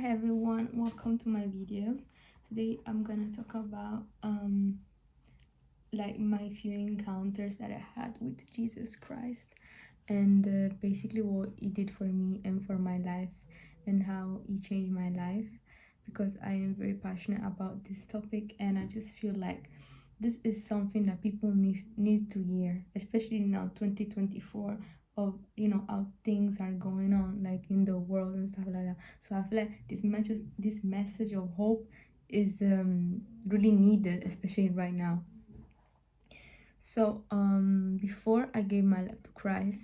Hi everyone, welcome to my videos. Today I'm gonna talk about like my few encounters that I had with Jesus Christ, and basically what he did for me and for my life, and how he changed my life, because I am very passionate about this topic, and I just feel like this is something that people need to hear, especially now 2024, of how things are going on like in the world and stuff like that. So I feel like this message of hope is really needed, especially right now. So before I gave my life to Christ,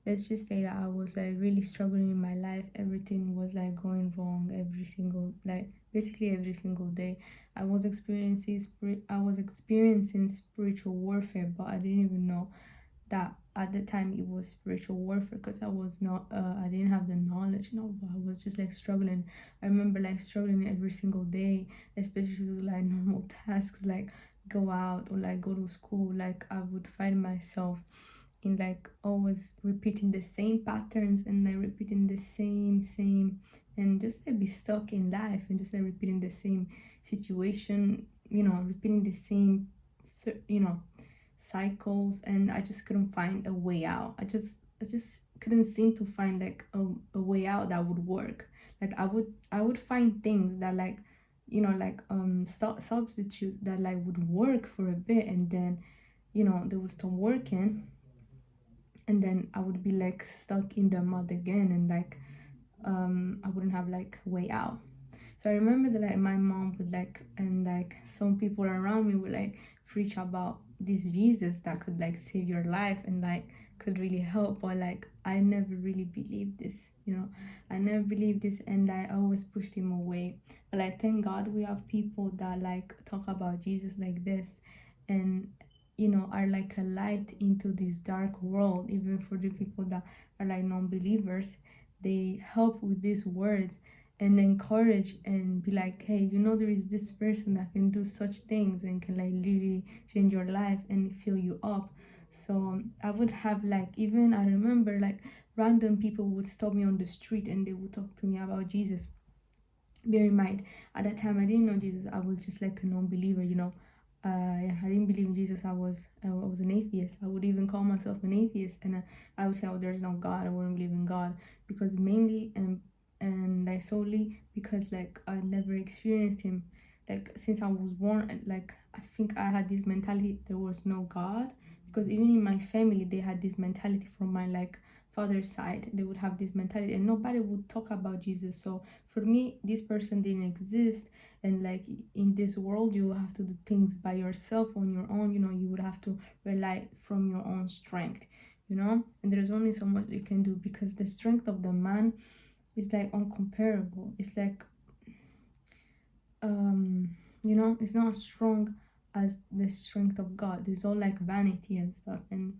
let's just say that I was like really struggling in my life. Everything was like going wrong every single, like basically every single day. I was experiencing spiritual warfare, but I didn't even know that at the time it was spiritual warfare, because I didn't have the knowledge. But I was just like struggling. I remember like struggling every single day, especially to do like normal tasks like go out or like go to school. Like I would find myself in like always repeating the same patterns, and like repeating the same, and just like be stuck in life, and just like repeating the same situation, repeating the same cycles. And I just couldn't find a way out. I just couldn't seem to find like a way out that would work. Like I would find things that like like substitutes that like would work for a bit, and then they would stop working, and then I would be like stuck in the mud again, and like I wouldn't have like way out. So I remember that like my mom would like, and like some people around me would like preach about this Jesus that could like save your life and like could really help, but like I never really believed this. I never believed this, and I always pushed him away. But like thank God we have people that like talk about Jesus like this, and are like a light into this dark world. Even for the people that are like non-believers, they help with these words and encourage and be like, hey, there is this person that can do such things and can like literally change your life and fill you up. So I would have like, even I remember like random people would stop me on the street and they would talk to me about Jesus. Bear in mind, at that time I didn't know Jesus. I was just like a non-believer. I didn't believe in Jesus. I was an atheist. I would even call myself an atheist, and I would say, oh, there's no God. I wouldn't believe in God, because mainly and like solely because like I never experienced him. Like since I was born, like I think I had this mentality there was no God, because even in my family they had this mentality. From my like father's side, they would have this mentality, and nobody would talk about Jesus. So for me, this person didn't exist. And like in this world, you have to do things by yourself on your own. You would have to rely from your own strength. And there's only so much you can do, because the strength of the man is like uncomparable. It's like it's not as strong as the strength of God. It's all like vanity and stuff. And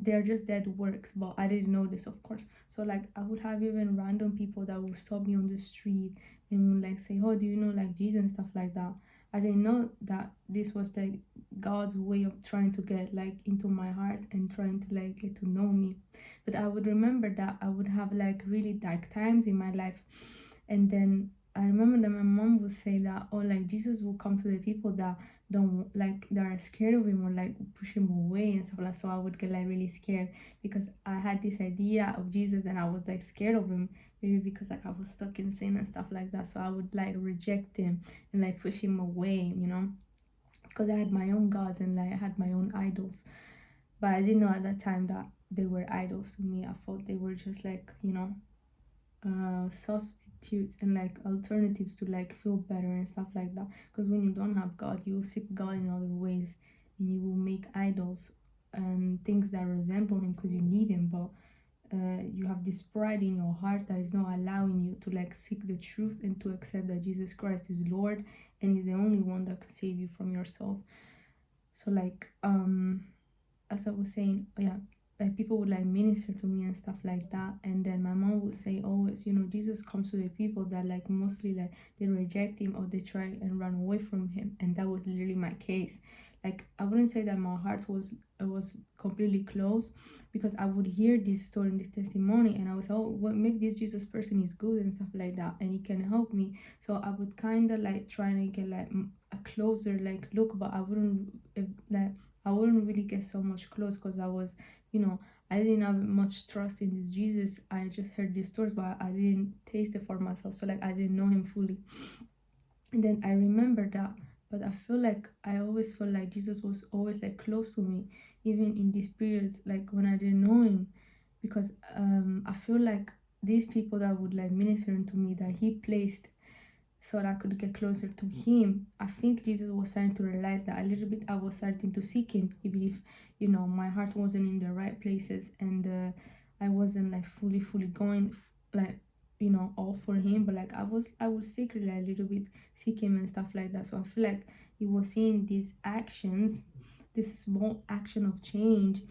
they're just dead works, but I didn't know this, of course. So like I would have even random people that would stop me on the street and would like say, oh, do you know like Jesus and stuff like that. I didn't know that this was like God's way of trying to get like into my heart and trying to like get to know me. But I would remember that I would have like really dark times in my life. And then I remember that my mom would say that, oh, like Jesus will come to the people that don't like, that are scared of him, or like push him away and stuff like that. So I would get like really scared, because I had this idea of Jesus and I was like scared of him, maybe because like I was stuck in sin and stuff like that. So I would like reject him and like push him away, because I had my own gods and like I had my own idols. But I didn't know at that time that they were idols to me. I thought they were just like substitutes and like alternatives to like feel better and stuff like that. Because when you don't have God, you will seek God in other ways, and you will make idols and things that resemble him because you need him. But you have this pride in your heart that is not allowing you to like seek the truth and to accept that Jesus Christ is Lord and is the only one that can save you from yourself. So like as I was saying, yeah, like people would like minister to me and stuff like that. And then my mom would say always, Jesus comes to the people that like mostly like they reject him or they try and run away from him. And that was literally my case. Like I wouldn't say that my heart was completely closed, because I would hear this story and this testimony, and I was, oh, well, maybe this Jesus person is good and stuff like that, and he can help me. So I would kind of like try to get like a closer like look, but I wouldn't like I wouldn't really get so much close, because I was, you know, I didn't have much trust in this Jesus. I just heard these stories, but I didn't taste it for myself. So like I didn't know him fully. And then I remember that, but I feel like I always felt like Jesus was always like close to me, even in these periods, like when I didn't know him, because I feel like these people that would like minister to me, that he placed so that I could get closer to him. I think Jesus was starting to realize that a little bit. I was starting to seek him, even if, you know, my heart wasn't in the right places, and I wasn't like fully going like, you know, all for him. But like I was secretly a little bit seek him and stuff like that. So I feel like he was seeing these actions, this small action of change,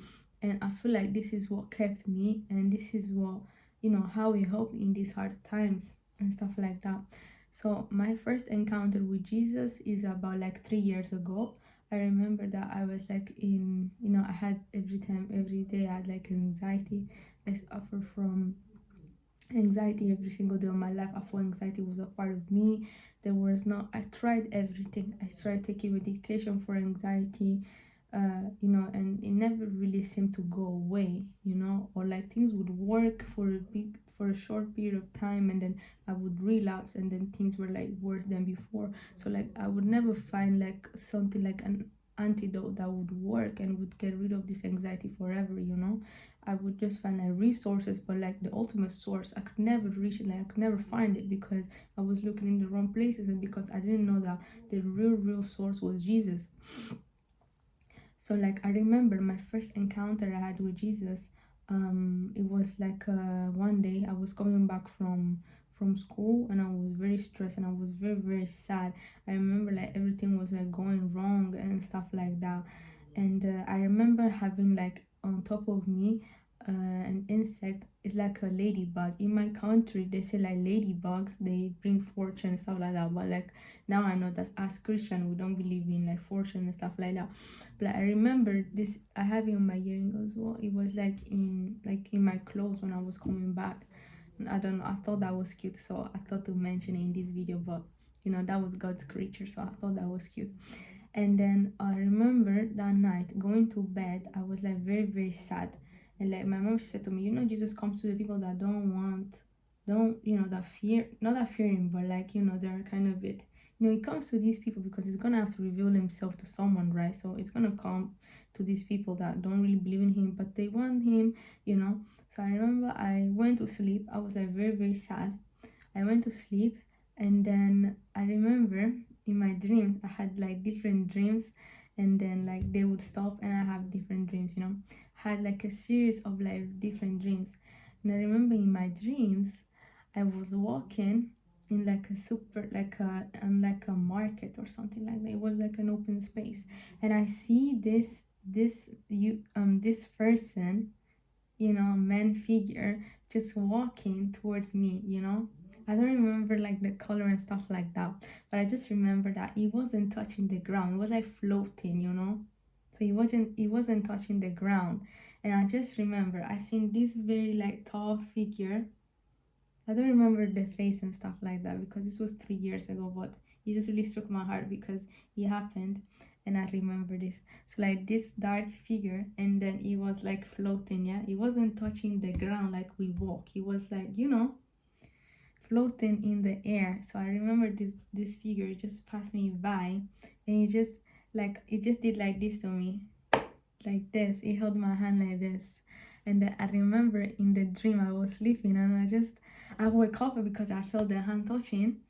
and I feel like this is what kept me, and this is what, you know, how he helped me in these hard times and stuff like that. So my first encounter with Jesus is about like 3 years ago. I remember that I was like in, you know, I had every day I had like anxiety. I suffer from anxiety every single day of my life. I thought anxiety was a part of me. There was no, I tried everything. I tried taking medication for anxiety, you know, and it never really seemed to go away, you know, or like things would work for a short period of time, and then I would relapse, and then things were like worse than before. So like I would never find like something like an antidote that would work and would get rid of this anxiety forever, you know. I would just find like resources, but like the ultimate source, I could never reach it. Like I could never find it, because I was looking in the wrong places, and because I didn't know that the real source was Jesus. So like I remember my first encounter I had with Jesus. It was like one day I was coming back from school, and I was very stressed, and I was very sad. I remember like everything was like going wrong and stuff like that. And I remember having like on top of me an insect. It's like a ladybug. In my country they say like ladybugs, they bring fortune and stuff like that, but like now I know that as Christian we don't believe in like fortune and stuff like that. But I remember this, I have it on my earring as well. It was like in my clothes when I was coming back. And I don't know, I thought that was cute, so I thought to mention it in this video. But you know, that was God's creature, so I thought that was cute. And then I remember that night going to bed, I was like very sad. And like my mom, she said to me, you know, Jesus comes to the people that don't, you know, that fear, not that fearing, but like, you know, they're kind of bit, you know, he comes to these people because he's gonna have to reveal himself to someone, right? So it's gonna come to these people that don't really believe in him, but they want him, you know. So I remember I went to sleep. I was like very sad. I went to sleep, and then I remember in my dreams I had like different dreams, and then like they would stop and I have different dreams, you know. I had like a series of like different dreams. And I remember in my dreams I was walking in like a super like a on like a market or something like that. It was like an open space, and I see this person, you know, man figure just walking towards me, you know. I don't remember like the color and stuff like that, but I just remember that it wasn't touching the ground. It was like floating, you know. So it wasn't touching the ground. And I just remember I seen this very like tall figure. I don't remember the face and stuff like that because this was 3 years ago, but it just really struck my heart because it happened and I remember this. So like this dark figure, and then it was like floating, yeah. It wasn't touching the ground like we walk. It was like, you know, floating in the air. So I remember this figure just passed me by, and it just did like this to me. Like this. It held my hand like this. And then I remember in the dream I was sleeping, and I woke up because I felt the hand touching,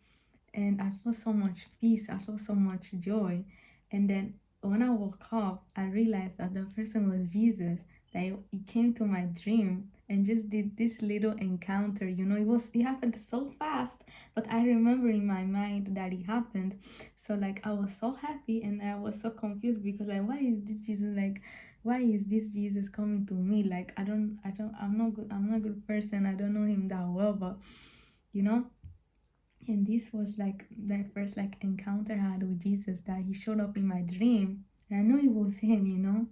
and I felt so much peace. I felt so much joy. And then when I woke up, I realized that the person was Jesus. That he came to my dream and just did this little encounter. You know, it happened so fast, but I remember in my mind that it happened. So like I was so happy and I was so confused because like why is this Jesus like why is this Jesus coming to me? Like I'm not good. I'm not a good person. I don't know him that well, but you know. And this was like the first like encounter I had with Jesus, that he showed up in my dream. and I know it was him, you know.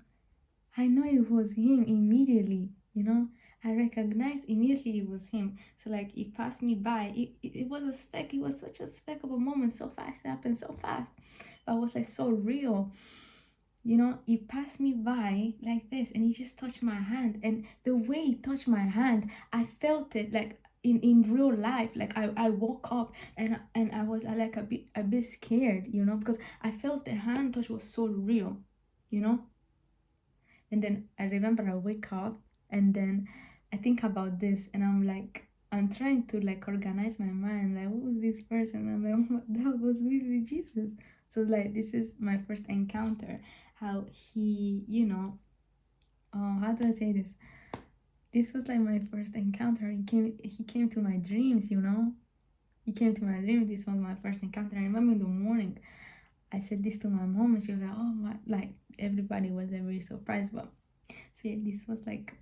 I know it was him immediately, you know. I recognized immediately it was him. So like it passed me by. It was a speck. It was such a speck of a moment. So fast. It happened so fast. But it was like so real. You know, it passed me by like this and he just touched my hand. And the way he touched my hand, I felt it like in real life. Like I woke up and I was like a bit scared, you know, because I felt the hand touch was so real, you know. And then I remember I wake up and then I think about this and I'm like, I'm trying to like organize my mind, like who was this person? I'm like, oh my, that was really Jesus. So like this is my first encounter. How he, you know, how do I say this? This was like my first encounter. He came to my dreams, you know. He came to my dream. This was my first encounter. I remember in the morning I said this to my mom and she was like, oh my, like everybody was very surprised. But so yeah, this was like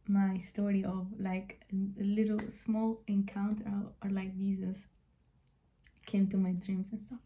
my story of like a little small encounter or like Jesus came to my dreams and stuff.